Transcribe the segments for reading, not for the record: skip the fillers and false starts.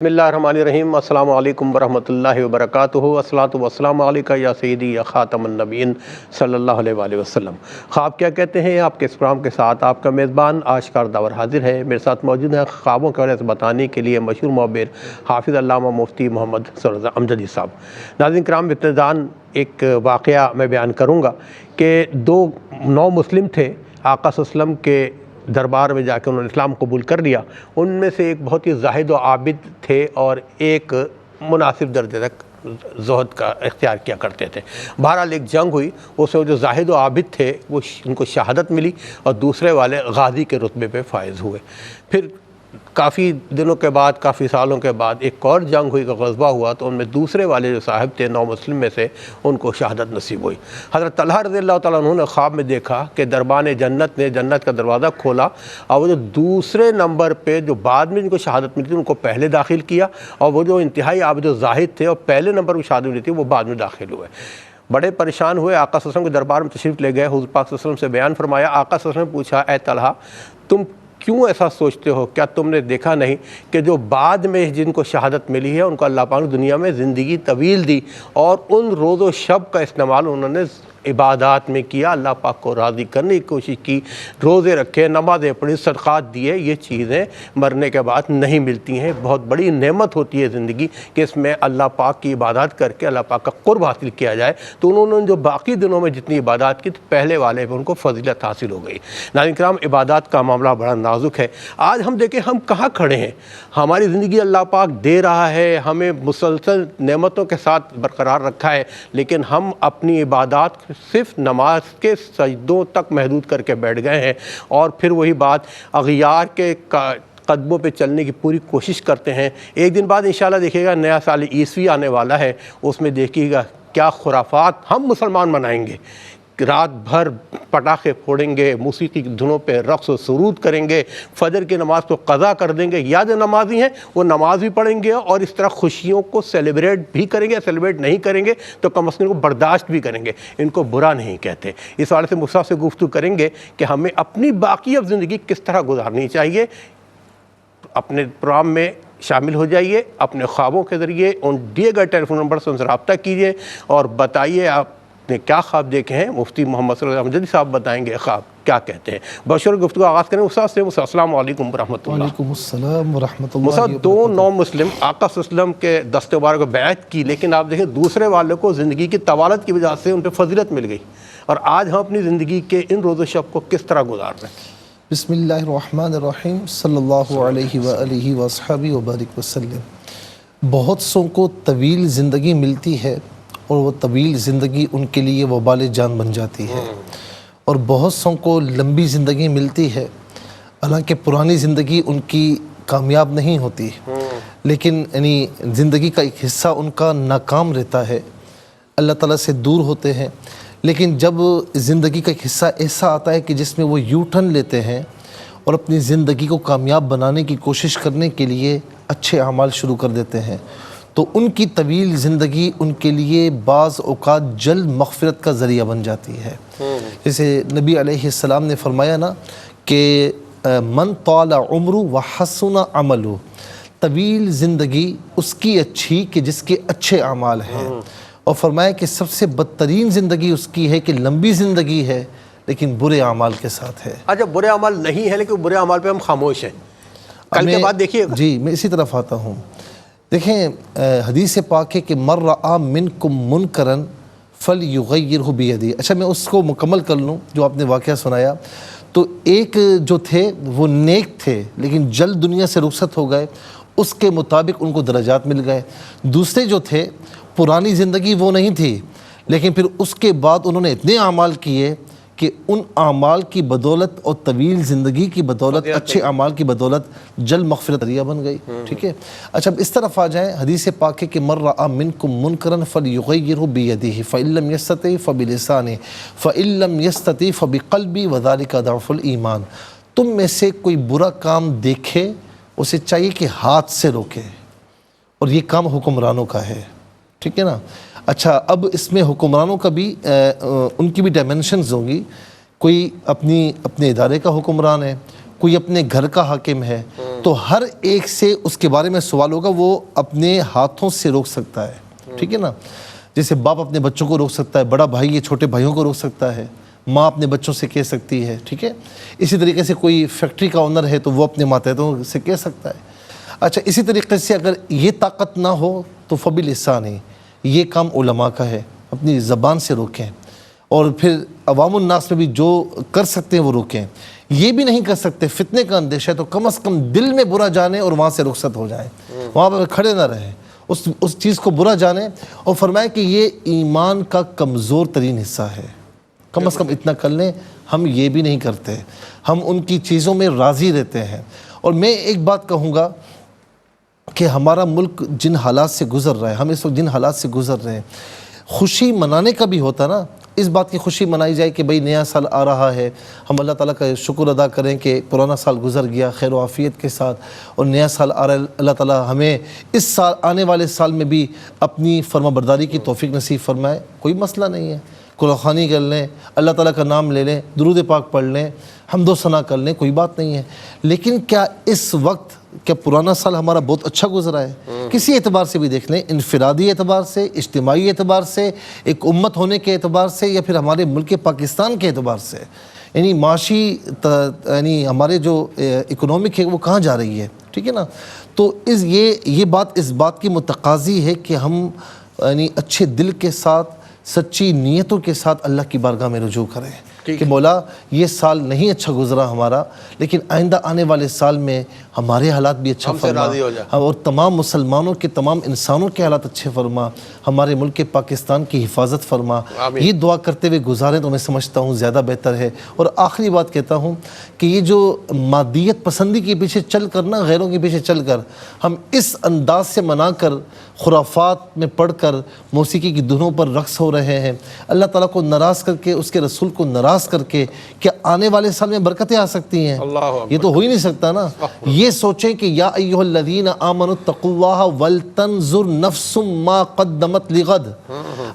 بسم اللہ الرحمن الرحیم، السلام علیکم ورحمۃ اللہ وبرکاتہ، والصلاۃ والسلام علیکہ یا سیدی یا خاتم النبیین صلی اللہ علیہ وآلہ وسلم۔ خواب کیا کہتے ہیں آپ کے اس پروگرام کے ساتھ آپ کا میزبان آشکار داور حاضر ہے۔ میرے ساتھ موجود ہیں خوابوں کے حوالے سے بتانے کے لیے مشہور معبر حافظ علامہ مفتی محمد سرور امجدی صاحب۔ ناظرین کرام، ابتداً ایک واقعہ میں بیان کروں گا کہ دو نو مسلم تھے، آقا صلی اللہ علیہ وسلم کے دربار میں جا کے انہوں نے اسلام قبول کر لیا۔ ان میں سے ایک بہت ہی زاہد و عابد تھے اور ایک مناسب درجے تک زہد کا اختیار کیا کرتے تھے۔ بہرحال ایک جنگ ہوئی، اس میں جو زاہد و عابد تھے وہ ان کو شہادت ملی اور دوسرے والے غازی کے رتبے پہ فائز ہوئے۔ پھر کافی دنوں کے بعد، کافی سالوں کے بعد ایک اور جنگ ہوئی، غزوہ ہوا، تو ان میں دوسرے والے جو صاحب تھے نو مسلم میں سے، ان کو شہادت نصیب ہوئی۔ حضرت طلحہ رضی اللہ تعالیٰ عنہ نے خواب میں دیکھا کہ دربان جنت نے جنت کا دروازہ کھولا اور وہ جو دوسرے نمبر پہ جو بعد میں جن کو شہادت ملی تھی ان کو پہلے داخل کیا، اور وہ جو انتہائی عابد و زاہد تھے اور پہلے نمبر پہ شہادت ملی تھی وہ بعد میں داخل ہوئے۔ بڑے پریشان ہوئے، آقا صلی اللہ علیہ وسلم کے دربار میں تشریف لے گئے، حضور پاک صلی اللہ علیہ وسلم سے بیان فرمایا۔ آقا صلی اللہ علیہ وسلم نے پوچھا، اے طلحہ تم کیوں ایسا سوچتے ہو؟ کیا تم نے دیکھا نہیں کہ جو بعد میں جن کو شہادت ملی ہے ان کو اللہ پاک نے دنیا میں زندگی طویل دی اور ان روز و شب کا استعمال انہوں نے عبادات میں کیا، اللہ پاک کو راضی کرنے کی کوشش کی، روزے رکھے، نمازیں پڑھی، صدقات دیے۔ یہ چیزیں مرنے کے بعد نہیں ملتی ہیں۔ بہت بڑی نعمت ہوتی ہے زندگی کہ اس میں اللہ پاک کی عبادات کر کے اللہ پاک کا قرب حاصل کیا جائے۔ تو انہوں نے جو باقی دنوں میں جتنی عبادات کی پہلے والے پہ ان کو فضیلت حاصل ہو گئی۔ ناظرین کرام، عبادات کا معاملہ بڑا نازک ہے۔ آج ہم دیکھیں ہم کہاں کھڑے ہیں، ہماری زندگی اللہ پاک دے رہا ہے، ہمیں مسلسل نعمتوں کے ساتھ برقرار رکھا ہے، لیکن ہم اپنی عبادات صرف نماز کے سجدوں تک محدود کر کے بیٹھ گئے ہیں، اور پھر وہی بات اغیار کے قدموں پہ چلنے کی پوری کوشش کرتے ہیں۔ ایک دن بعد انشاءاللہ دیکھیے گا نیا سال عیسوی آنے والا ہے، اس میں دیکھیے گا کیا خرافات ہم مسلمان منائیں گے۔ رات بھر پٹاخے پھوڑیں گے، موسیقی کی دھنوں پہ رقص و سرود کریں گے، فجر کی نماز کو قضا کر دیں گے، یا جو نمازی ہیں وہ نماز بھی پڑھیں گے اور اس طرح خوشیوں کو سیلیبریٹ بھی کریں گے، سیلیبریٹ نہیں کریں گے تو کم از کم کو برداشت بھی کریں گے، ان کو برا نہیں کہتے۔ اس حوالے سے مصعب سے گفتگو کریں گے کہ ہمیں اپنی باقی اب زندگی کس طرح گزارنی چاہیے۔ اپنے پروگرام میں شامل ہو جائیے، اپنے خوابوں کے ذریعے ان دیے گئے ٹیلی فون نمبر سے ان سے رابطہ کیجیے اور بتائیے آپ نے کیا خواب دیکھے ہیں۔ مفتی محمد سرور امجدی صاحب بتائیں گے خواب کیا کہتے ہیں۔ بشور گفتگو آغاز کریں استاد سے۔ السلام علیکم ورحمۃ اللہ۔ وعلیکم السلام ورحمۃ اللہ۔ استاد، دو نو مسلم آقا صلی اللہ علیہ وسلم کے دست مبارک کو بیعت کی، لیکن آپ دیکھیں دوسرے والے کو زندگی کی طوالت کی وجہ سے ان پہ فضیلت مل گئی، اور آج ہم اپنی زندگی کے ان روز و شب کو کس طرح گزار رہے ہیں؟ بسم اللہ الرحمن الرحیم، صلی اللہ علیہ وآلہ وصحبہ وبارک وسلم۔ بہت سوں کو طویل زندگی ملتی ہے اور وہ طویل زندگی ان کے لیے وبال جان بن جاتی ہے، اور بہت سوں کو لمبی زندگی ملتی ہے، حالانکہ پرانی زندگی ان کی کامیاب نہیں ہوتی، لیکن یعنی زندگی کا ایک حصہ ان کا ناکام رہتا ہے، اللہ تعالیٰ سے دور ہوتے ہیں۔ لیکن جب زندگی کا ایک حصہ ایسا آتا ہے کہ جس میں وہ یو ٹرن لیتے ہیں اور اپنی زندگی کو کامیاب بنانے کی کوشش کرنے کے لیے اچھے اعمال شروع کر دیتے ہیں، تو ان کی طویل زندگی ان کے لیے بعض اوقات جلد مغفرت کا ذریعہ بن جاتی ہے۔ جیسے نبی علیہ السلام نے فرمایا نا کہ من طال عمر وحسن عمل، طویل زندگی اس کی اچھی کہ جس کے اچھے اعمال ہیں، اور فرمایا کہ سب سے بدترین زندگی اس کی ہے کہ لمبی زندگی ہے لیکن برے اعمال کے ساتھ ہے۔ اچھا، برے اعمال نہیں ہے لیکن برے اعمال پہ ہم خاموش ہیں۔ کل کے بعد دیکھیے گا۔ جی، میں اسی طرف آتا ہوں۔ دیکھیں حدیث پاک ہے کہ من رأى منکم منکرا فلیغیرہ بیدہ۔ اچھا، میں اس کو مکمل کر لوں جو آپ نے واقعہ سنایا۔ تو ایک جو تھے وہ نیک تھے لیکن جلد دنیا سے رخصت ہو گئے، اس کے مطابق ان کو درجات مل گئے۔ دوسرے جو تھے پرانی زندگی وہ نہیں تھی، لیکن پھر اس کے بعد انہوں نے اتنے اعمال کیے کہ ان اعمال کی بدولت اور طویل زندگی کی بدولت، اچھے اعمال کی بدولت جلد مغفرت ذریعہ بن گئی۔ ٹھیک ہے، اچھا اب اس طرف آ جائیں۔ حدیث پاک ہے کہ من رأى منکم منکرا فلیغیرہ بیدہ فإن لم یستطع فبلسانہ فإن لم یستطع فبقلبہ وذلک ضعف الایمان۔ تم میں سے کوئی برا کام دیکھے اسے چاہیے کہ ہاتھ سے روکے، اور یہ کام حکمرانوں کا ہے۔ ٹھیک ہے نا۔ اچھا، اب اس میں حکمرانوں کا بھی ان کی بھی ڈائمنشنز ہوں گی۔ کوئی اپنے ادارے کا حکمران ہے، کوئی اپنے گھر کا حاکم ہے، تو ہر ایک سے اس کے بارے میں سوال ہوگا، وہ اپنے ہاتھوں سے روک سکتا ہے، ٹھیک ہے نا؟ جیسے باپ اپنے بچوں کو روک سکتا ہے، بڑا بھائی یہ چھوٹے بھائیوں کو روک سکتا ہے، ماں اپنے بچوں سے کہہ سکتی ہے، ٹھیک ہے؟ اسی طریقے سے کوئی فیکٹری کا اونر ہے تو وہ اپنے ماتحتوں سے کہہ سکتا ہے۔ اچھا، اسی طریقے سے اگر یہ طاقت نہ ہو تو فباللسان ہی، یہ کام علماء کا ہے، اپنی زبان سے روکیں، اور پھر عوام الناس میں بھی جو کر سکتے ہیں وہ روکیں۔ یہ بھی نہیں کر سکتے، فتنے کا اندیشہ ہے، تو کم از کم دل میں برا جانیں اور وہاں سے رخصت ہو جائیں، وہاں پہ کھڑے نہ رہیں، اس چیز کو برا جانیں، اور فرمائے کہ یہ ایمان کا کمزور ترین حصہ ہے، کم از کم اتنا کر لیں۔ ہم یہ بھی نہیں کرتے، ہم ان کی چیزوں میں راضی رہتے ہیں۔ اور میں ایک بات کہوں گا کہ ہمارا ملک جن حالات سے گزر رہا ہے، ہم اس وقت جن حالات سے گزر رہے ہیں، خوشی منانے کا بھی ہوتا نا، اس بات کی خوشی منائی جائے کہ بھئی نیا سال آ رہا ہے، ہم اللہ تعالیٰ کا شکر ادا کریں کہ پرانا سال گزر گیا خیر و عافیت کے ساتھ، اور نیا سال آ رہا ہے، اللہ تعالیٰ ہمیں اس سال آنے والے سال میں بھی اپنی فرما برداری کی توفیق نصیب فرمائے، کوئی مسئلہ نہیں ہے۔ قرآن خوانی کر لیں، اللہ تعالیٰ کا نام لے لیں، درود پاک پڑھ لیں، حمد و ثنا کر لیں، کوئی بات نہیں ہے۔ لیکن کیا اس وقت کیا پرانا سال ہمارا بہت اچھا گزرا ہے؟ کسی اعتبار سے بھی دیکھ لیں، انفرادی اعتبار سے، اجتماعی اعتبار سے، ایک امت ہونے کے اعتبار سے، یا پھر ہمارے ملک پاکستان کے اعتبار سے، یعنی معاشی یعنی ہمارے جو اکنامک ہے وہ کہاں جا رہی ہے، ٹھیک ہے نا؟ تو یہ بات اس بات کی متقاضی ہے کہ ہم یعنی اچھے دل کے ساتھ، سچی نیتوں کے ساتھ اللہ کی بارگاہ میں رجوع کریں کہ مولا یہ سال نہیں اچھا گزرا ہمارا، لیکن آئندہ آنے والے سال میں ہمارے حالات بھی اچھا فرما، اور تمام مسلمانوں کے، تمام انسانوں کے حالات اچھے فرما، ہمارے ملک پاکستان کی حفاظت فرما۔ یہ دعا کرتے ہوئے گزاریں تو میں سمجھتا ہوں زیادہ بہتر ہے۔ اور آخری بات کہتا ہوں کہ یہ جو مادیت پسندی کے پیچھے چل کر نا، غیروں کے پیچھے چل کر ہم اس انداز سے منا کر، خرافات میں پڑھ کر، موسیقی کی دھنوں پر رقص ہو رہے ہیں، اللہ تعالیٰ کو ناراض کر کے، اس کے رسول کو ناراض کر کے، کیا آنے والے سال میں برکتیں آ سکتی ہیں؟ یہ تو ہو ہی نہیں سکتا نا۔ یہ سوچیں کہ یا ایھا الذین آمنوا اتقوا اللہ ولتنظر نفس ما قدمت لغد۔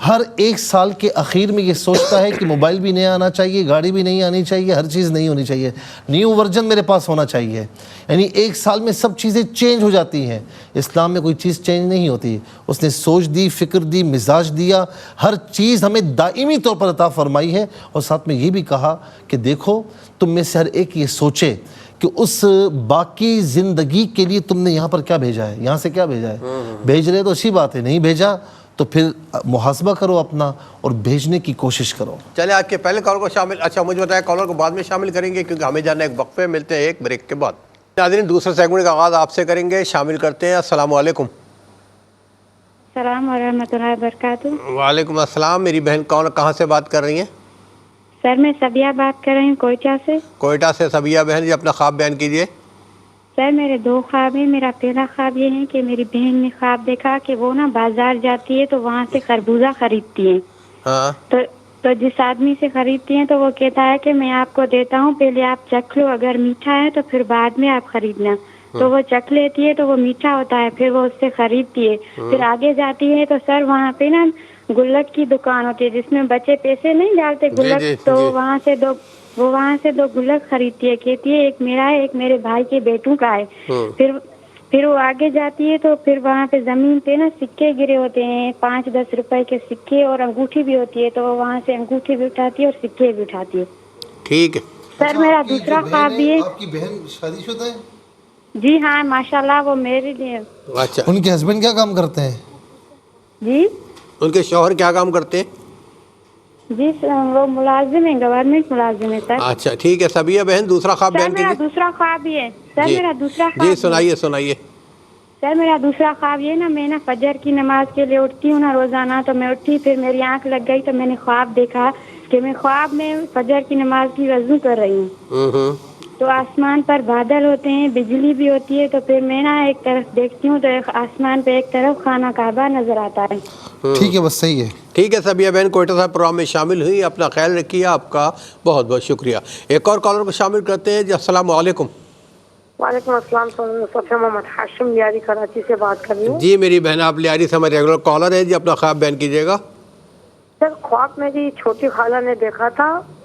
ہر ایک سال کے اخیر میں یہ سوچتا ہے کہ موبائل بھی نیا آنا چاہیے، گاڑی بھی نہیں آنی چاہیے، ہر چیز نہیں ہونی چاہیے، نیو ورژن میرے پاس ہونا چاہیے۔ یعنی ایک سال میں سب چیزیں چینج ہو جاتی ہیں، اسلام میں کوئی چیز چینج نہیں ہوتی۔ اس نے سوچ دی، فکر دی، مزاج دیا، ہر چیز ہمیں دائمی طور پر عطا فرمائی ہے، اور ساتھ میں یہ بھی کہا کہ دیکھو تم میں سے ہر ایک یہ سوچے کہ اس باقی زندگی کے لیے تم نے یہاں پر کیا بھیجا ہے، یہاں سے کیا بھیجا ہے۔ بھیج رہے تو اچھی بات ہے، نہیں بھیجا تو پھر محاسبہ کرو اپنا اور بھیجنے کی کوشش کرو۔ چلے آج کے پہلے کالر کو شامل، اچھا مجھے بتایا کالر کو بعد میں شامل کریں گے کیونکہ ہمیں جانا ایک وقفے، ملتے ہیں ایک بریک کے بعد۔ ناظرین دوسرے سیگمنٹ کا آغاز آپ سے کریں گے، شامل کرتے ہیں۔ السلام علیکم۔ السلام ورحمۃ اللہ وبرکاتہ۔ وعلیکم السلام۔ میری بہن کون، کہاں سے بات کر رہی ہیں؟ سر میں سبیہ بات کر رہی ہوں کوئٹہ سے۔ کوئٹہ سے سبیہ بہن جی، اپنا خواب بیان کیجیے۔ سر میرے دو خواب ہیں۔ میرا پہلا خواب یہ ہے کہ میری بہن نے خواب دیکھا کہ وہ نا بازار جاتی ہے تو وہاں سے خربوزہ خریدتی ہے، ہاں تو جس آدمی سے خریدتی ہیں تو وہ کہتا ہے کہ میں آپ کو دیتا ہوں، پہلے آپ چکھ لو، اگر میٹھا ہے تو پھر بعد میں آپ خریدنا۔ تو وہ چکھ لیتی ہے تو وہ میٹھا ہوتا ہے، پھر وہ اس سے خریدتی ہے، پھر آگے جاتی ہے تو سر وہاں پہ نا گلک کی دکان ہوتی ہے جس میں بچے پیسے نہیں ڈالتے گلک، تو وہاں سے دو گلک خریدتی ہے، کہتی ہے ایک میرا ہے ایک میرے بھائی کے بیٹوں کا ہے۔ پھر وہ آگے جاتی ہے تو پھر وہاں پہ زمین پہ نا سکے گرے ہوتے ہیں، 5-10 روپے کے سکے، اور انگوٹھی بھی ہوتی ہے، تو وہ وہاں سے انگوٹھی بھی اٹھاتی ہے اور سکے بھی اٹھاتی ہے۔ ٹھیک ہے سر میرا دوسرا خواب بھی ہے۔ آپ کی بہن شادی شدہ ہے؟ جی ہاں ماشاءاللہ، وہ میرے لیے۔ اچھا، ان کے ہسبینڈ کیا کام کرتے ہیں؟ جی ان کے شوہر کیا کام کرتے ہیں؟ جی وہ ملازم ہے، گورنمنٹ ملازم ہے سر۔ اچھا ٹھیک ہے سبیہ بہن، دوسرا خواب سر بیان میرا کیجیے۔ دوسرا خواب یہ ہے، سر جی میرا دوسرا خواب جی، یہ ہے۔ سنائیے۔ سر میرا دوسرا خواب یہ نا، میں نا فجر کی نماز کے لیے اٹھتی ہوں نا روزانہ، تو میں اٹھی پھر میری آنکھ لگ گئی تو میں نے خواب دیکھا کہ میں خواب میں فجر کی نماز کی وضو کر رہی ہوں، تو آسمان پر بادل ہوتے ہیں، بجلی بھی ہوتی ہے، تو پھر میں نا ایک طرف دیکھتی ہوں تو ایک آسمان پہ ایک طرف خانہ کعبہ نظر آتا ہے۔ ٹھیک ہے، بس صحیح ہے۔ ٹھیک ہے سبیہ بہن، کوئٹہ صاحب پروگرام میں شامل ہوئی، اپنا خیال رکھیے، آپ کا بہت بہت شکریہ۔ ایک اور کالر کو شامل کرتے ہیں جی۔ السلام علیکم۔ وعلیکم السلام، صفیہ محمد ہاشم لیاری کراچی سے بات کر رہی ہوں۔ جی میری بہن آپ لیاری سے ہمارے ریگولر کالر ہے جی، اپنا خواب بیان کیجیے گا۔ سر خواب میری چھوٹی خالہ نے دیکھا تھا،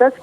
10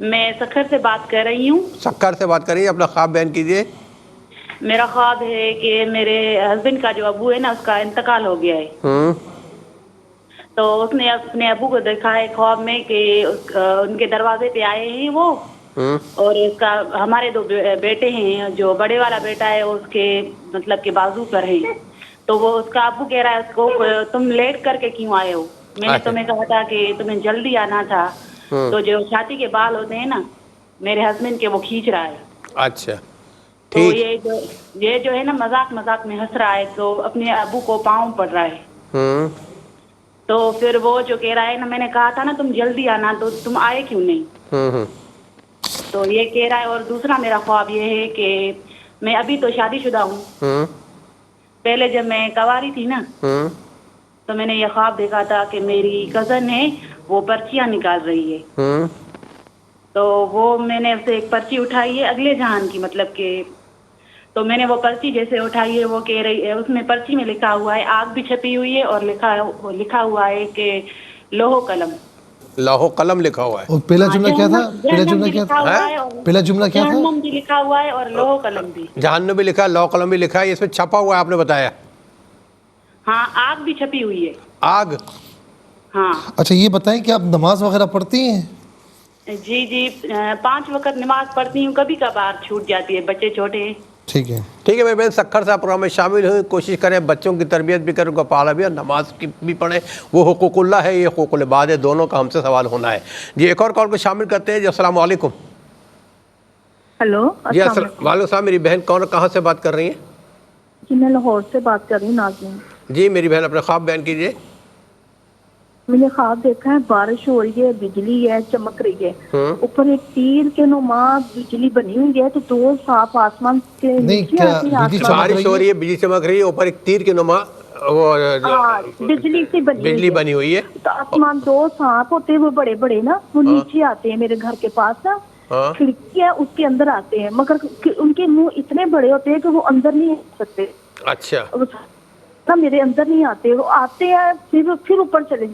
میں سکھر سے بات کر رہی ہوں. سکر سے بات کریے, اپنا خواب بیان کیجیے. میرا خواب ہے کہ میرے ہسبینڈ کا جو ابو ہے نا اس کا انتقال ہو گیا ہے. تو اس نے اپنے ابو کو دیکھا ہے خواب میں کہ ان کے دروازے پہ آئے ہیں وہ, اور اس کا ہمارے 2 بیٹے ہیں, جو بڑے والا بیٹا ہے اس کے مطلب کہ بازو پر ہے. تو وہ اس کا ابو کہہ رہا ہے اس کو تم لیٹ کر کے کیوں آئے ہو, میں نے تمہیں کہا تھا کہ تمہیں جلدی آنا تھا. تو جو چھاتی کے بال ہوتے ہیں نا میرے ہسبینڈ کے وہ کھینچ رہا ہے. اچھا تو یہ جو ہے نا مذاق میں ہنس رہا ہے, تو اپنے ابو کو پاؤں پڑ رہا ہے. تو پھر وہ جو کہہ رہا ہے نا میں نے کہا تھا نا تم جلدی آنا, تو تم آئے کیوں نہیں. تو یہ کہہ رہا ہے. اور دوسرا میرا خواب یہ ہے کہ میں ابھی تو شادی شدہ ہوں, پہلے جب میں کنواری تھی نا تو میں نے یہ خواب دیکھا تھا کہ میری کزن ہے وہ پرچیاں نکال رہی ہے. تو وہ میں نے اسے ایک پرچی اٹھائی ہے اگلے جہان کی, مطلب کہ تو میں نے وہ پرچی جیسے اٹھائی ہے, وہ کہہ رہی ہے اس میں پرچی میں لکھا ہوا ہے, آگ بھی چھپی ہوئی ہے اور لکھا ہوا ہے کہ لوہ قلم. لوہ قلم لکھا ہوا ہے. اور پہلا جملہ کیا تھا؟ پہلا جملہ کیا تھا؟ پہلا جملہ کیا تھا؟ جہنم بھی لکھا ہوا ہے اور لوہ قلم بھی. جہنم بھی لکھا ہے, لوہ قلم بھی لکھا ہے, اس میں چھپا ہوا ہے آپ نے بتایا. ہاں آگ بھی چھپی ہوئی ہے. آگ. ہاں. اچھا یہ بتائیں کہ آپ نماز وغیرہ پڑھتی ہیں؟ جی 5 وقت نماز پڑھتی ہوں, کبھی کبھار چھوٹ جاتی ہے, بچے چھوٹے ہیں. ٹھیک ہے میرے بہن, سکھر سے آپ پروگرام میں شامل ہوئیں, کوشش کریں بچوں کی تربیت بھی کریں, ان کو پالا بھی اور نماز کی بھی پڑھیں. وہ حقوق اللہ ہے, یہ حقوق العباد ہے, دونوں کا ہم سے سوال ہونا ہے. جی ایک اور کال کو شامل کرتے ہیں. جی السلام علیکم. ہیلو. جی وعلیکم السلام. میری بہن کون, کہاں سے بات کر رہی ہیں؟ جی میں لاہور سے بات کر رہی ہوں, ناظرین. جی میری بہن اپنے خواب بیان کیجیے. میں نے خواب دیکھا ہے بارش ہو رہی ہے, بجلی ہے, چمک رہی ہے, اوپر ایک تیر کے نما بجلی بنی ہوئی ہے, تو 2 سانپ آسمان کے نیچے آتے ہیں. بارش ہو رہی ہے, بجلی چمک رہی ہے, اوپر ایک تیر کے نما بجلی سے بنی ہوئی ہے. تو آسمان 2 سانپ ہوتے ہیں, وہ بڑے بڑے نا, وہ نیچے آتے ہیں میرے گھر کے پاس نا, کھڑکی ہے اس کے اندر آتے ہیں, مگر ان کے منہ اتنے بڑے ہوتے ہیں کہ وہ اندر نہیں آ سکتے. اچھا میرے اندر نہیں آتے, وہ آتے ہیں پھر اوپر چلے,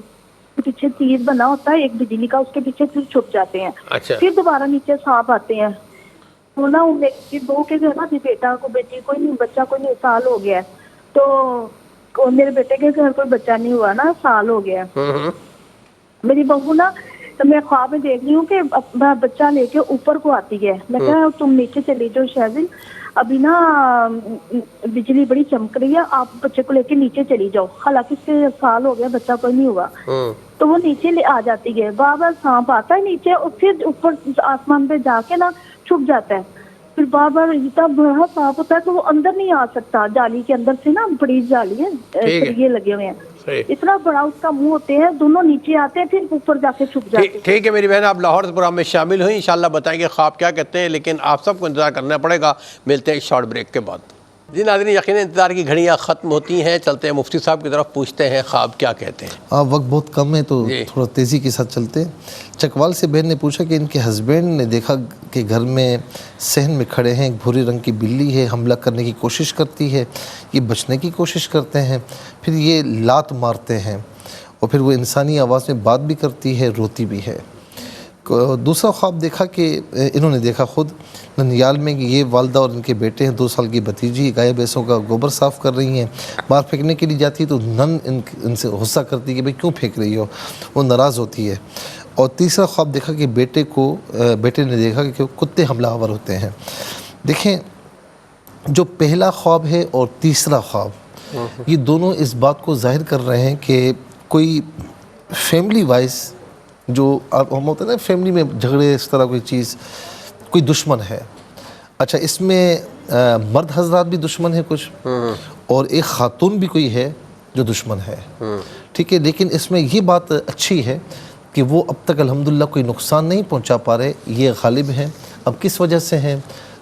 پیچھے تیر بنا ہوتا ہے ایک بجلی کا, اس کے پیچھے پھر چھپ جاتے ہیں. پھر دوبارہ نیچے سانپ آتے ہیں. وہ نا بہو کے گھر نا بیٹا کو بیٹی کوئی نہیں, بچہ کوئی نہیں, سال ہو گیا ہے. تو میرے بیٹے کے گھر کوئی بچہ نہیں ہوا نا, سال ہو گیا. میری بہو نا, تو میں خواب میں دیکھ رہی ہوں کہ بچہ لے کے اوپر کو آتی ہے. میں کہا تم نیچے چلی جاؤ شہزین, ابھی نا بجلی بڑی چمک رہی ہے, آپ بچے کو لے کے نیچے چلی جاؤ. حالانکہ اس سے سال ہو گیا, بچہ کوئی نہیں ہوا. تو وہ نیچے لے آ جاتی ہے, بار بار سانپ آتا ہے نیچے, اور پھر اوپر آسمان پہ جا کے نا چھپ جاتا ہے. پھر بار بار اتنا بڑا سانپ ہوتا ہے کہ وہ اندر نہیں آ سکتا, جالی کے اندر سے نا, بڑی جالی ہے, یہ لگے ہوئے ہیں, اتنا بڑا اس کا منہ ہوتے ہیں, دونوں نیچے آتے ہیں پھر اوپر جا کے چھپ جاتے ہیں. ٹھیک ہے میری بہن, آپ لاہور سے پروگرام میں شامل ہوئیں, انشاءاللہ بتائیں گے خواب کیا کہتے ہیں, لیکن آپ سب کو انتظار کرنا پڑے گا. ملتے ہیں ایک شارٹ بریک کے بعد. جی ناظرین, یقیناً انتظار کی گھڑیاں ختم ہوتی ہیں, چلتے ہیں مفتی صاحب کی طرف, پوچھتے ہیں خواب کیا کہتے ہیں. وقت بہت کم ہے تو تھوڑا تیزی کے ساتھ چلتے ہیں. چکوال سے بہن نے پوچھا کہ ان کے ہسبینڈ نے دیکھا کہ گھر میں صحن میں کھڑے ہیں, ایک بھوری رنگ کی بلی ہے, حملہ کرنے کی کوشش کرتی ہے, یہ بچنے کی کوشش کرتے ہیں, پھر یہ لات مارتے ہیں, اور پھر وہ انسانی آواز میں بات بھی کرتی ہے, روتی بھی ہے. دوسرا خواب دیکھا کہ انہوں نے دیکھا خود ننیال میں کہ یہ والدہ اور ان کے بیٹے ہیں, 2 سال کی بھتیجی گائے بھینسوں کا گوبر صاف کر رہی ہیں, باہر پھینکنے کے لیے جاتی ہے تو نن ان سے غصہ کرتی ہے کہ بھئی کیوں پھینک رہی ہو, وہ ناراض ہوتی ہے. اور تیسرا خواب دیکھا کہ بیٹے نے دیکھا کہ کتے حملہ آور ہوتے ہیں. دیکھیں جو پہلا خواب ہے اور تیسرا خواب, یہ دونوں اس بات کو ظاہر کر رہے ہیں کہ کوئی فیملی وائز جو ہم ہوتے ہیں نا, فیملی میں جھگڑے, اس طرح کوئی چیز, کوئی دشمن ہے. اچھا اس میں مرد حضرات بھی دشمن ہے کچھ, اور ایک خاتون بھی کوئی ہے جو دشمن ہے. ٹھیک ہے, لیکن اس میں یہ بات اچھی ہے کہ وہ اب تک الحمدللہ کوئی نقصان نہیں پہنچا پا رہے, یہ غالب ہیں. اب کس وجہ سے ہیں؟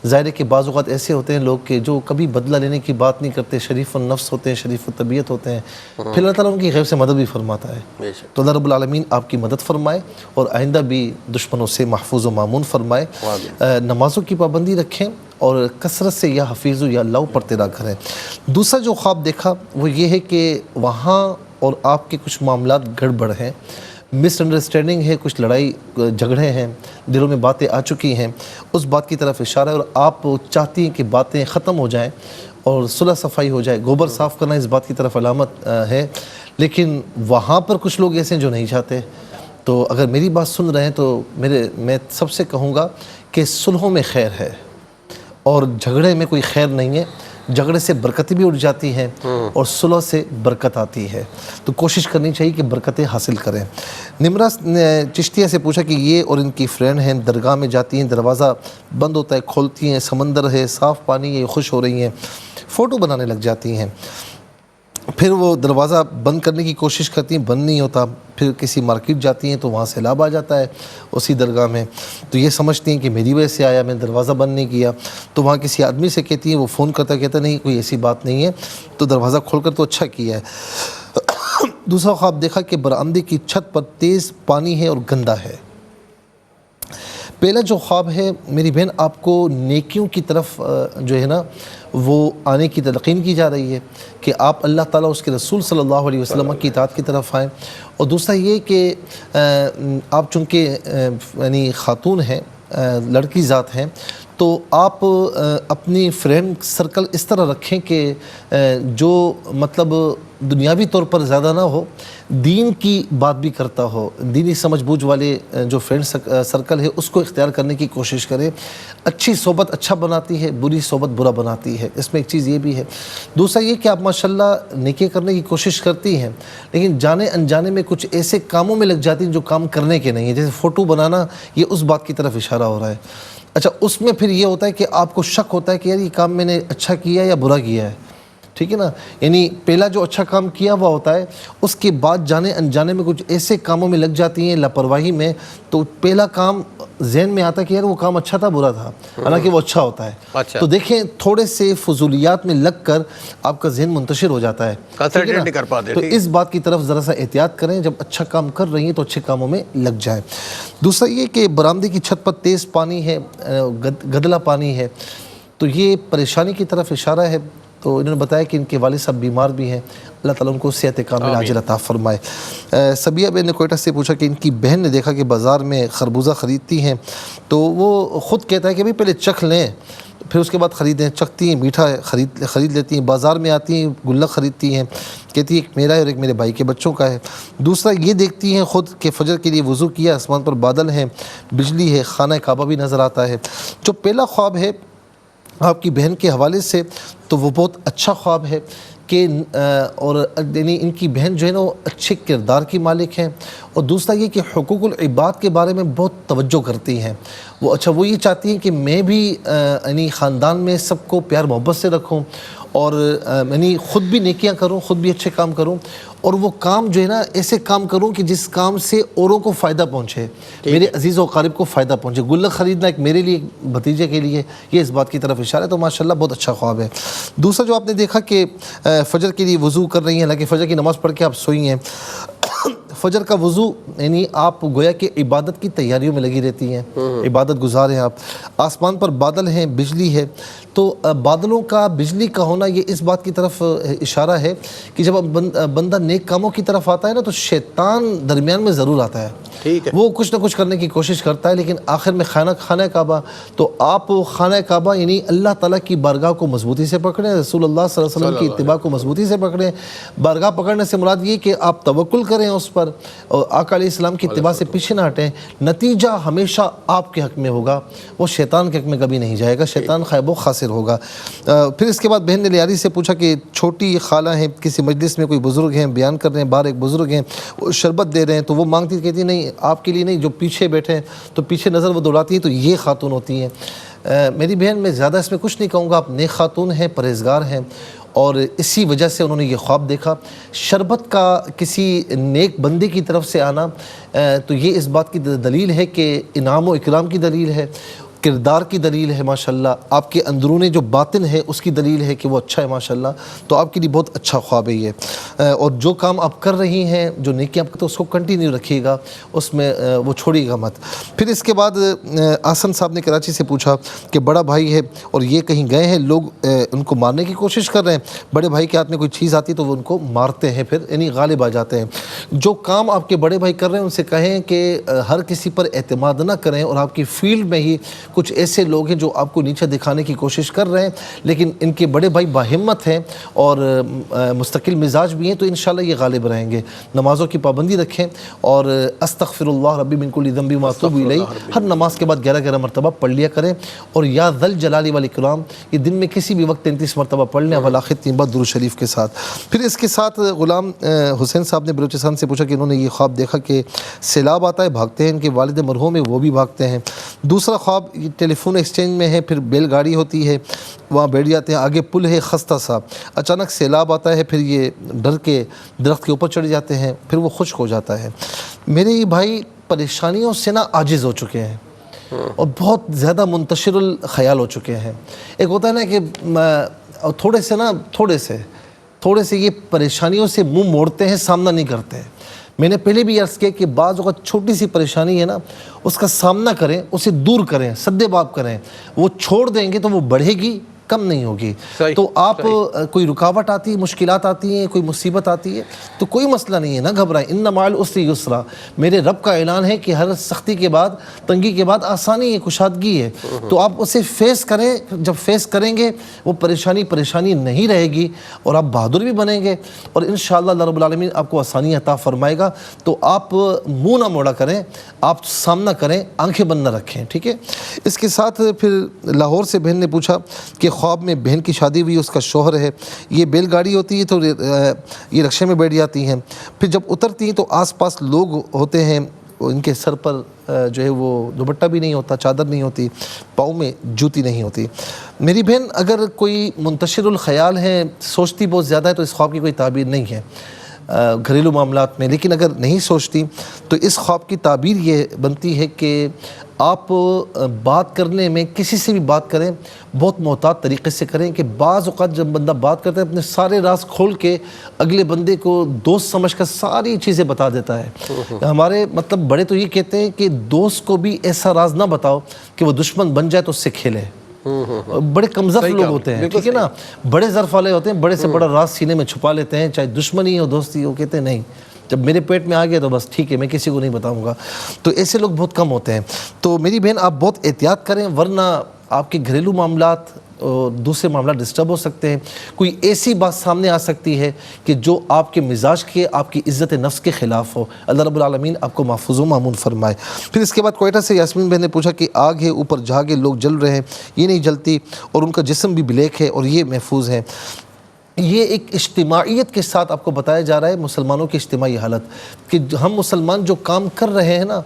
ظاہر ہے کہ بعض اوقات ایسے ہوتے ہیں لوگ کہ جو کبھی بدلہ لینے کی بات نہیں کرتے, شریف النفس ہوتے ہیں, شریف الطبیعت ہوتے ہیں, پھر اللہ تعالیٰ ان کی غیب سے مدد بھی فرماتا ہے. تو اللہ رب العالمین آپ کی مدد فرمائے اور آئندہ بھی دشمنوں سے محفوظ و مامون فرمائے. نمازوں کی پابندی رکھیں اور کثرت سے یا حفیظ یا اللہ پڑھتے رہا کریں. دوسرا جو خواب دیکھا وہ یہ ہے کہ وہاں اور آپ کے کچھ معاملات گڑبڑ ہیں. مس انڈرسٹینڈنگ ہے، کچھ لڑائی جھگڑے ہیں، دلوں میں باتیں آ چکی ہیں، اس بات کی طرف اشارہ ہے، اور آپ چاہتی ہیں کہ باتیں ختم ہو جائیں اور صلح صفائی ہو جائے، گوبر صاف کرنا اس بات کی طرف علامت ہے، لیکن وہاں پر کچھ لوگ ایسے ہیں جو نہیں چاہتے. تو اگر میری بات سن رہے ہیں تو میں سب سے کہوں گا کہ صلحوں میں خیر ہے اور جھگڑے میں کوئی خیر نہیں ہے. جھگڑے سے برکتیں بھی اٹھ جاتی ہیں اور صلح سے برکت آتی ہے، تو کوشش کرنی چاہیے کہ برکتیں حاصل کریں. نمرہ چشتیہ سے پوچھا کہ یہ اور ان کی فرینڈ ہیں، درگاہ میں جاتی ہیں، دروازہ بند ہوتا ہے، کھولتی ہیں، سمندر ہے، صاف پانی ہے، خوش ہو رہی ہیں، فوٹو بنانے لگ جاتی ہیں، پھر وہ دروازہ بند کرنے کی کوشش کرتی ہیں، بند نہیں ہوتا، پھر کسی مارکیٹ جاتی ہیں تو وہاں سیلاب آ جاتا ہے اسی درگاہ میں، تو یہ سمجھتی ہیں کہ میری وجہ سے آیا، میں نے دروازہ بند نہیں کیا، تو وہاں کسی آدمی سے کہتی ہیں، وہ فون کرتا کہتا نہیں کوئی ایسی بات نہیں ہے، تو دروازہ کھول کر تو اچھا کیا ہے. دوسرا خواب دیکھا کہ برآمدے کی چھت پر تیز پانی ہے اور گندا ہے. پہلا جو خواب ہے میری بہن، آپ کو نیکیوں کی طرف جو ہے نا وہ آنے کی تلقین کی جا رہی ہے کہ آپ اللہ تعالیٰ اس کے رسول صلی اللہ علیہ وسلم کی اطاعت کی طرف آئیں. اور دوسرا یہ کہ آپ چونکہ یعنی خاتون ہیں، لڑکی ذات ہیں، تو آپ اپنی فرینڈ سرکل اس طرح رکھیں کہ جو مطلب دنیاوی طور پر زیادہ نہ ہو، دین کی بات بھی کرتا ہو، دینی سمجھ بوجھ والے جو فرینڈ سرکل ہے اس کو اختیار کرنے کی کوشش کرے. اچھی صحبت اچھا بناتی ہے، بری صحبت برا بناتی ہے، اس میں ایک چیز یہ بھی ہے. دوسرا یہ کہ آپ ماشاءاللہ نیکی کرنے کی کوشش کرتی ہیں، لیکن جانے انجانے میں کچھ ایسے کاموں میں لگ جاتی ہیں جو کام کرنے کے نہیں ہیں، جیسے فوٹو بنانا، یہ اس بات کی طرف اشارہ ہو رہا ہے. اچھا، اس میں پھر یہ ہوتا ہے کہ آپ کو شک ہوتا ہے کہ یار یہ کام میں نے اچھا کیا یا برا کیا ہے، ٹھیک ہے نا. یعنی پہلا جو اچھا کام کیا ہوا ہوتا ہے، اس کے بعد جانے انجانے میں کچھ ایسے کاموں میں لگ جاتی ہیں لاپرواہی میں، تو پہلا کام ذہن میں آتا ہے کہ یار وہ کام اچھا تھا برا تھا، حالانکہ وہ اچھا ہوتا ہے. تو دیکھیں تھوڑے سے فضولیات میں لگ کر آپ کا ذہن منتشر ہو جاتا ہے، تو اس بات کی طرف ذرا سا احتیاط کریں. جب اچھا کام کر رہی ہیں تو اچھے کاموں میں لگ جائیں. دوسرا یہ کہ برآمدے کی چھت پر تیز پانی ہے، گدلا پانی ہے، تو یہ پریشانی کی طرف اشارہ ہے. تو انہوں نے بتایا کہ ان کے والد صاحب بیمار بھی ہیں، اللہ تعالیٰ ان کو صحت کامل عاجل عطا فرمائے. سبیہ بہن نے کوئٹہ سے پوچھا کہ ان کی بہن نے دیکھا کہ بازار میں خربوزہ خریدتی ہیں، تو وہ خود کہتا ہے کہ بھئی پہلے چکھ لیں پھر اس کے بعد خریدیں. چکھتی ہیں، میٹھا خرید لیتی ہیں. بازار میں آتی ہیں، گلک خریدتی ہیں، کہتی ہے ایک میرا ہے اور ایک میرے بھائی کے بچوں کا ہے. دوسرا یہ دیکھتی ہیں خود کہ فجر کے لیے وضو کیا، آسمان پر بادل ہیں، بجلی ہے، خانہ کعبہ بھی نظر آتا ہے. جو پہلا خواب ہے آپ کی بہن کے حوالے سے تو وہ بہت اچھا خواب ہے کہ اور یعنی ان کی بہن جو ہے نا وہ اچھے کردار کی مالک ہیں. اور دوسرا یہ کہ حقوق العباد کے بارے میں بہت توجہ کرتی ہیں. وہ یہ چاہتی ہیں کہ میں بھی یعنی خاندان میں سب کو پیار محبت سے رکھوں اور یعنی خود بھی نیکیاں کروں، خود بھی اچھے کام کروں، اور وہ کام جو ہے نا ایسے کام کروں کہ جس کام سے اوروں کو فائدہ پہنچے، میرے عزیز و اقارب کو فائدہ پہنچے. گلک خریدنا ایک میرے لیے، ایک بھتیجے کے لیے، یہ اس بات کی طرف اشارہ ہے. تو ماشاءاللہ بہت اچھا خواب ہے. دوسرا جو آپ نے دیکھا کہ فجر کے لیے وضو کر رہی ہیں، حالانکہ فجر کی نماز پڑھ کے آپ سوئی ہیں. فجر کا وضو یعنی آپ گویا کہ عبادت کی تیاریوں میں لگی رہتی ہیں، عبادت گزار ہیں آپ. آسمان پر بادل ہیں، بجلی ہے، تو بادلوں کا، بجلی کا ہونا یہ اس بات کی طرف اشارہ ہے کہ جب بندہ نیک کاموں کی طرف آتا ہے نا تو شیطان درمیان میں ضرور آتا ہے. وہ کچھ نہ کچھ کرنے کی کوشش کرتا ہے، لیکن آخر میں خانہ کعبہ، تو آپ خانہ کعبہ یعنی اللہ تعالیٰ کی بارگاہ کو مضبوطی سے پکڑیں، رسول اللہ صلی اللہ علیہ وسلم کی اتباع کو مضبوطی سے پکڑیں. بارگاہ پکڑنے سے مراد یہ کہ آپ توکل کریں اس پر اور آقا علیہ السلام کی اتباع سے پیچھے نہ ہٹیں. نتیجہ ہمیشہ آپ کے حق میں ہوگا، وہ شیطان کے حق میں کبھی نہیں جائے گا، شیطان خائب و خاسر ہوگا. پھر اس کے بعد بہن نے لیاری سے پوچھا کہ چھوٹی خالہ ہیں، کسی مجلس میں کوئی بزرگ ہیں، بیان کر رہے ہیں، باہر ایک بزرگ ہیں، وہ شربت دے رہے ہیں، تو وہ مانگتی، کہتی نہیں آپ کے لیے نہیں، جو پیچھے بیٹھے ہیں، تو پیچھے نظر وہ دوڑاتی ہیں. تو یہ خاتون ہوتی ہیں. میری بہن میں زیادہ اس میں کچھ نہیں کہوں گا، آپ نیک خاتون ہیں، پرہیزگار ہیں، اور اسی وجہ سے انہوں نے یہ خواب دیکھا. شربت کا کسی نیک بندے کی طرف سے آنا تو یہ اس بات کی دلیل ہے کہ انعام و اکرام کی دلیل ہے. کردار کی دلیل ہے ماشاءاللہ، آپ کے اندرون جو باطن ہے اس کی دلیل ہے کہ وہ اچھا ہے ماشاءاللہ. تو آپ کے لیے بہت اچھا خواب ہے یہ. اور جو کام آپ کر رہی ہیں، جو نیکی آپ کرتے ہیں، اس کو کنٹینیو رکھیے گا، اس میں وہ چھوڑیے گا مت. پھر اس کے بعد آسن صاحب نے کراچی سے پوچھا کہ بڑا بھائی ہے اور یہ کہیں گئے ہیں، لوگ ان کو مارنے کی کوشش کر رہے ہیں. بڑے بھائی کے ہاتھ میں کوئی چیز آتی تو وہ ان کو مارتے ہیں، پھر یعنی غالب آ جاتے ہیں. جو کام آپ کے بڑے بھائی کر رہے ہیں ان سے کہیں کہ ہر کسی پر اعتماد نہ کریں، اور آپ کی فیلڈ میں ہی کچھ ایسے لوگ ہیں جو آپ کو نیچے دکھانے کی کوشش کر رہے ہیں، لیکن ان کے بڑے بھائی باہمت ہیں اور مستقل مزاج بھی ہیں، تو انشاءاللہ یہ غالب رہیں گے. نمازوں کی پابندی رکھیں اور استغفر اللہ ربی من کل ذنب و اتوب الیہ ہر نماز کے بعد 11 مرتبہ پڑھ لیا کریں. اور یا ذل جلال والاکرام یہ دن میں کسی بھی وقت 33 مرتبہ پڑھ لیں، ولاخر 3 بار درود شریف کے ساتھ. پھر اس کے ساتھ غلام حسین صاحب نے بلوچستان سے پوچھا کہ انہوں نے یہ خواب دیکھا کہ سیلاب آتا ہے، بھاگتے ہیں، ان کے والد مرحوم ہیں وہ بھی بھاگتے ہیں. دوسرا خواب یہ ٹیلی فون ایکسچینج میں ہے، پھر بیل گاڑی ہوتی ہے، وہاں بیٹھ جاتے ہیں، آگے پل ہے خستہ سا، اچانک سیلاب آتا ہے، پھر یہ ڈر کے درخت کے اوپر چڑھ جاتے ہیں، پھر وہ خشک ہو جاتا ہے. میرے یہ بھائی پریشانیوں سے نا عاجز ہو چکے ہیں اور بہت زیادہ منتشر الخیال ہو چکے ہیں. ایک ہوتا ہے نا کہ تھوڑے سے یہ پریشانیوں سے منہ موڑتے ہیں، سامنا نہیں کرتے ہیں. میں نے پہلے بھی عرض کیا کہ بعض اوقات چھوٹی سی پریشانی ہے نا، اس کا سامنا کریں، اسے دور کریں، سد باب کریں. وہ چھوڑ دیں گے تو وہ بڑھے گی، کم نہیں ہوگی. تو آپ کوئی رکاوٹ آتی ہے، مشکلات آتی ہیں، کوئی مصیبت آتی ہے تو کوئی مسئلہ نہیں ہے، نہ گھبرائیں. ان مع العسر یسرا، میرے رب کا اعلان ہے کہ ہر سختی کے بعد، تنگی کے بعد آسانی ہے، کشادگی ہے. تو آپ اسے فیس کریں. جب فیس کریں گے وہ پریشانی نہیں رہے گی اور آپ بہادر بھی بنیں گے اور انشاءاللہ اللہ رب العالمین آپ کو آسانی عطا فرمائے گا. تو آپ منہ نہ موڑا کریں، آپ سامنا کریں، آنکھیں بند نہ رکھیں. ٹھیک ہے. اس کے ساتھ پھر لاہور سے بہن نے پوچھا کہ خواب میں بہن کی شادی ہوئی، اس کا شوہر ہے، یہ بیل گاڑی ہوتی ہے تو یہ رکشے میں بیٹھ جاتی ہیں، پھر جب اترتی ہیں تو آس پاس لوگ ہوتے ہیں، ان کے سر پر جو ہے وہ دوپٹہ بھی نہیں ہوتا، چادر نہیں ہوتی، پاؤں میں جوتی نہیں ہوتی. میری بہن اگر کوئی منتشر الخیال ہے، سوچتی بہت زیادہ ہے، تو اس خواب کی کوئی تعبیر نہیں ہے گھریلو معاملات میں. لیکن اگر نہیں سوچتی تو اس خواب کی تعبیر یہ بنتی ہے کہ آپ بات کرنے میں کسی سے بھی بات کریں بہت محتاط طریقے سے کریں. کہ بعض اوقات جب بندہ بات کرتا ہے اپنے سارے راز کھول کے اگلے بندے کو دوست سمجھ کر ساری چیزیں بتا دیتا ہے. ہمارے مطلب بڑے تو یہ کہتے ہیں کہ دوست کو بھی ایسا راز نہ بتاؤ کہ وہ دشمن بن جائے تو اس سے کھیلے. بڑے کمزور لوگ ہوتے ہیں، ٹھیک ہے نا، بڑے ظرف والے ہوتے ہیں، بڑے سے بڑا راز سینے میں چھپا لیتے ہیں، چاہے دشمنی ہو دوستی ہو. کہتے ہیں نہیں، جب میرے پیٹ میں آ گیا تو بس ٹھیک ہے، میں کسی کو نہیں بتاؤں گا. تو ایسے لوگ بہت کم ہوتے ہیں. تو میری بہن آپ بہت احتیاط کریں، ورنہ آپ کے گھریلو معاملات اور دوسرے معاملات ڈسٹرب ہو سکتے ہیں. کوئی ایسی بات سامنے آ سکتی ہے کہ جو آپ کے مزاج کے، آپ کی عزت نفس کے خلاف ہو. اللہ رب العالمین آپ کو محفوظ و مامون فرمائے. پھر اس کے بعد کوئٹہ سے یاسمین بہن نے پوچھا کہ آگ ہے، اوپر جھاگے لوگ جل رہے ہیں، یہ نہیں جلتی اور ان کا جسم بھی بلیک ہے اور یہ محفوظ ہے. یہ ایک اجتماعیت کے ساتھ آپ کو بتایا جا رہا ہے، مسلمانوں کی اجتماعی حالت، کہ ہم مسلمان جو کام کر رہے ہیں نا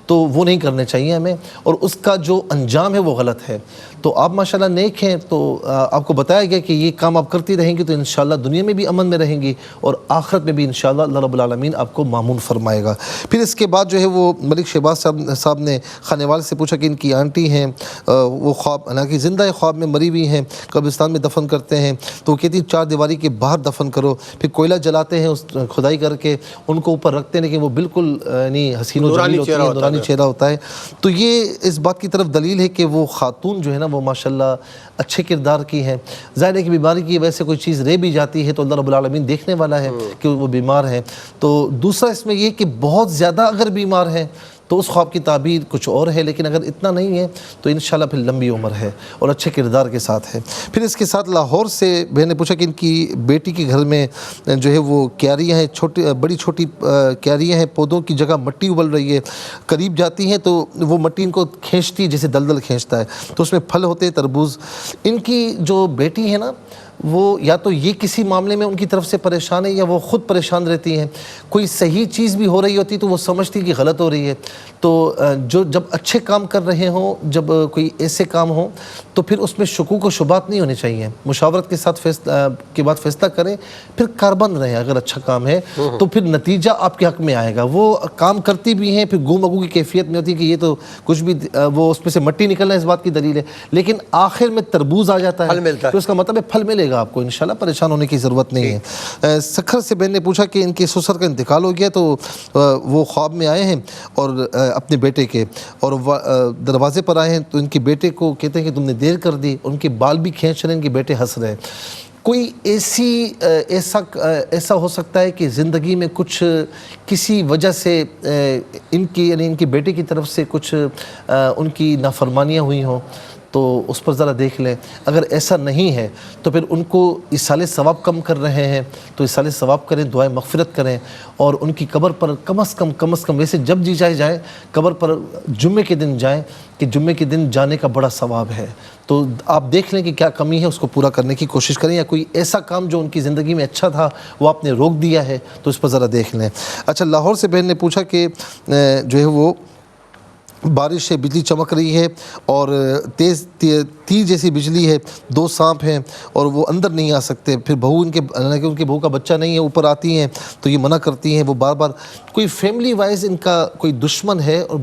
تو وہ نہیں کرنے چاہیے ہمیں، اور اس کا جو انجام ہے وہ غلط ہے. تو آپ ماشاءاللہ نیک ہیں، تو آپ کو بتایا گیا کہ یہ کام آپ کرتی رہیں گی تو انشاءاللہ دنیا میں بھی امن میں رہیں گی اور آخرت میں بھی انشاءاللہ اللہ رب العالمین آپ کو مامون فرمائے گا. پھر اس کے بعد جو ہے وہ ملک شہباز صاحب نے خانیوال سے پوچھا کہ ان کی آنٹی ہیں، وہ خواب حالانکہ زندہ خواب میں مری ہوئی ہیں، قبرستان میں دفن کرتے ہیں، تو وہ کہتی ہیں 4 دیواری کے باہر دفن کرو. پھر کوئلہ جلاتے ہیں، اس کھدائی کر کے ان کو اوپر رکھتے ہیں، لیکن وہ بالکل یعنی حسین و جمیل ہوتی ہے، نورانی چہرہ ہوتا ہے. تو یہ اس بات کی طرف دلیل ہے کہ وہ خاتون جو ہے نا وہ ماشاءاللہ اچھے کردار کی ہیں. ظاہر ہے کہ بیماری کی وجہ سے کوئی چیز رہ بھی جاتی ہے تو اللہ رب العالمین دیکھنے والا ہے کہ وہ بیمار ہیں. تو دوسرا اس میں یہ کہ بہت زیادہ اگر بیمار ہیں تو اس خواب کی تعبیر کچھ اور ہے، لیکن اگر اتنا نہیں ہے تو انشاءاللہ پھر لمبی عمر ہے اور اچھے کردار کے ساتھ ہے. پھر اس کے ساتھ لاہور سے بہن نے پوچھا کہ ان کی بیٹی کے گھر میں جو ہے وہ کیاریاں ہیں، بڑی چھوٹی کیاریاں ہیں، پودوں کی جگہ مٹی ابل رہی ہے، قریب جاتی ہیں تو وہ مٹی ان کو کھینچتی ہے جیسے دلدل کھینچتا ہے، تو اس میں پھل ہوتے ہیں تربوز. ان کی جو بیٹی ہے نا وہ یا تو یہ کسی معاملے میں ان کی طرف سے پریشان ہے یا وہ خود پریشان رہتی ہیں. کوئی صحیح چیز بھی ہو رہی ہوتی تو وہ سمجھتی کہ غلط ہو رہی ہے. تو جو جب اچھے کام کر رہے ہوں، جب کوئی ایسے کام ہوں تو پھر اس میں شکوک و شبہات نہیں ہونے چاہیے. مشاورت کے ساتھ کے بعد فیصلہ کریں، پھر کاربند رہیں. اگر اچھا کام ہے تو پھر نتیجہ آپ کے حق میں آئے گا. وہ کام کرتی بھی ہیں، پھر گو مگو کی کیفیت میں ہوتی ہے کہ یہ تو کچھ بھی وہ اس میں سے مٹی نکلنا ہے، اس بات کی دلیل ہے، لیکن آخر میں تربوز آ جاتا ہے تو اس کا مطلب ہے پھل ملے گا آپ کو انشاءاللہ. پریشان ہونے کی ضرورت نہیں ہے. سکھر سے بہن نے پوچھا کہ ان کے سسر کا انتقال ہو گیا تو وہ خواب میں آئے ہیں اور اپنے بیٹے کے، اور دروازے پر آئے ہیں تو ان کے بیٹے کو کہتے ہیں کہ تم نے دیر کر دی. ان کے بال بھی کھینچ رہے ہیں، ان کے بیٹے ہنس رہے ہیں. کوئی ایسا ہو سکتا ہے کہ زندگی میں کچھ کسی وجہ سے ان کی یعنی ان کے بیٹے کی طرف سے کچھ ان کی نافرمانیاں ہوئی ہوں، تو اس پر ذرا دیکھ لیں. اگر ایسا نہیں ہے تو پھر ان کو ایصال ثواب کم کر رہے ہیں تو ایصال ثواب کریں، دعائیں مغفرت کریں، اور ان کی قبر پر کم از کم ویسے جب جی جائیں قبر پر جمعے کے دن جائیں، کہ جمعے کے دن جانے کا بڑا ثواب ہے. تو آپ دیکھ لیں کہ کیا کمی ہے، اس کو پورا کرنے کی کوشش کریں، یا کوئی ایسا کام جو ان کی زندگی میں اچھا تھا وہ آپ نے روک دیا ہے تو اس پر ذرا دیکھ لیں. اچھا، لاہور سے بہن نے پوچھا کہ جو ہے وہ بارش ہے، بجلی چمک رہی ہے اور تیز تیر جیسی بجلی ہے، 2 سانپ ہیں اور وہ اندر نہیں آ سکتے. پھر بہو ان کے بہو کا بچہ نہیں ہے، اوپر آتی ہیں تو یہ منع کرتی ہیں. وہ بار بار کوئی فیملی وائز ان کا کوئی دشمن ہے، اور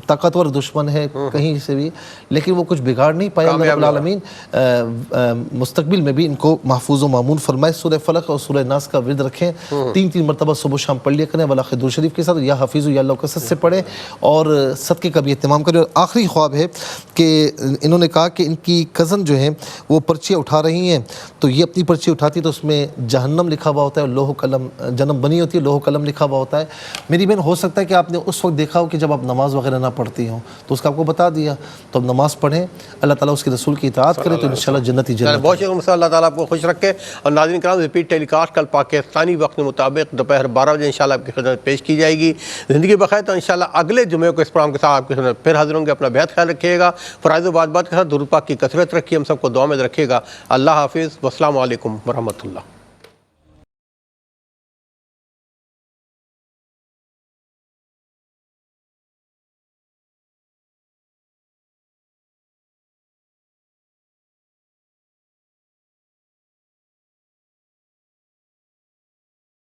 طاقتور دشمن ہے کہیں سے بھی، لیکن وہ کچھ بگاڑ نہیں پایا. اللہ رب العالمین مستقبل میں بھی ان کو محفوظ و مامون فرمائے. سورہ فلق اور سورہ ناس کا ورد رکھیں، 3 مرتبہ صبح و شام پڑھ لیا کریں، ولا درود شریف کے ساتھ، یا حفیظ یا اللہ کثرت سے پڑھیں، اور صدقے کا بھی اہتمام کریں. اور آخری خواب ہے کہ انہوں نے کہا کہ ان کی کزن جو ہیں وہ پرچیاں اٹھا رہی ہیں، تو یہ اپنی پرچی اٹھاتی تو اس میں جہنم لکھا ہوا ہوتا ہے، اور لوح قلم جنم بنی ہوتی ہے، لوح قلم لکھا ہوا ہوتا ہے. میری بہن ہو سکتا ہے کہ آپ نے اس وقت دیکھا ہو کہ جب آپ نماز وغیرہ نہ پڑھتی ہوں تو اس کا آپ کو بتا دیا، تو اب نماز پڑھیں، اللہ تعالیٰ اس کے رسول کی اطاعت کرے تو انشاءاللہ جنت ہی جنت. بہت شکریہ، اللہ تعالیٰ آپ کو خوش رکھے. اور ناظرین کرام، ریپیٹ ٹیلی کاسٹ کل پاکستانی وقت کے مطابق دوپہر 12 بجے انشاءاللہ آپ کی خدمت پیش کی جائے گی. زندگی بخیر. تو انشاءاللہ اگلے جمعے کو اس پروگرام کے ساتھ آپ کی خدمت پھر حاضر ہوں گے. اپنا بہت خیال رکھیے گا، فرائض و واجبات کے ساتھ درود پاک کی کثرت رکھیے، ہم سب کو دعا میں رکھیے گا. اللہ حافظ، والسلام علیکم ورحمۃ اللہ.